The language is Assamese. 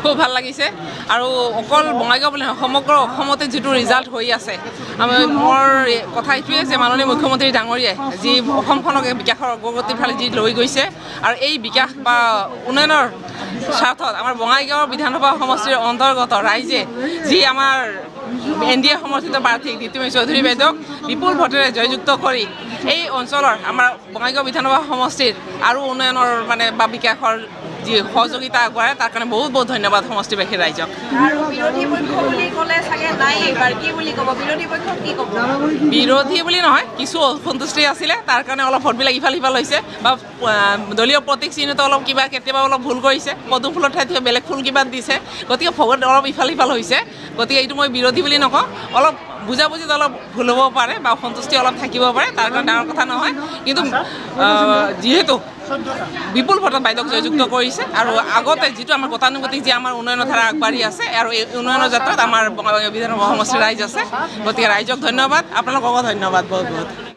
খুব ভাল লাগিছে আৰু অকল বঙাইগাঁও বুলি নহয় সমগ্ৰ অসমতে যিটো ৰিজাল্ট হৈ আছে মোৰ কথা এইটোৱে যে মাননীয় মুখ্যমন্ত্ৰী ডাঙৰীয়াই যি অসমখনক বিকাশৰ অগ্ৰগতিৰ ফালে যি লৈ গৈছে আৰু এই বিকাশ বা উন্নয়নৰ স্বাৰ্থত আমাৰ বঙাইগাঁও বিধানসভা সমষ্টিৰ অন্তৰ্গত ৰাইজে যি আমাৰ NDA সমৰ্থিত প্ৰাৰ্থী দীপ্তিময়ী চৌধুৰী বাইদেউক বিপুল ভোটেৰে জয়যুক্ত কৰি এই অঞ্চলৰ আমাৰ বঙাইগাঁও বিধানসভা সমষ্টিৰ আৰু উন্নয়নৰ মানে বা বিকাশৰ যি সহযোগিতা আগবঢ়ায় তাৰ কাৰণে বহুত বহুত ধন্যবাদ সমষ্টিবাসী ৰাইজক। আৰু বিৰোধী পক্ষ বুলি ক'লে চাগে নাই এইবাৰ কি বুলি ক'ব বিৰোধী পক্ষ কি ক'ব? বিৰোধী বুলি নহয় কিছু অসন্তুষ্টি আছিলে তাৰ কাৰণে অলপ ভোটবিলাক ইফাল সিফাল হৈছে বা দলীয় প্ৰতীক চিহ্নটো অলপ কিবা কেতিয়াবা অলপ ভুল কৰিছে পদুম ফুলৰ ঠাইত বেলেগ ফুল কিবা দিছে গতিকে ভোট অলপ ইফাল সিফাল হৈছে গতিকে এইটো মই বিৰোধী বুলি নকওঁ অলপ বুজাবুজিত অলপ ভুল হ'ব পাৰে বা অসন্তুষ্টি অলপ থাকিব পাৰে তাৰ কাৰণে ডাঙৰ কথা নহয় কিন্তু যিহেতু বিপুল ভোটত বাইদেউক জয়যুক্ত কৰিছে আৰু আগতে যিটো আমাৰ গতানুগতিক যি আমাৰ উন্নয়নৰ ধাৰা আগবাঢ়ি আছে আৰু এই উন্নয়নৰ যাত্ৰাত আমাৰ বঙাইগাঁও বিধানসভা সমষ্টিৰ ৰাইজ আছে গতিকে ৰাইজক ধন্যবাদ আপোনালোককো ধন্যবাদ বহুত বহুত।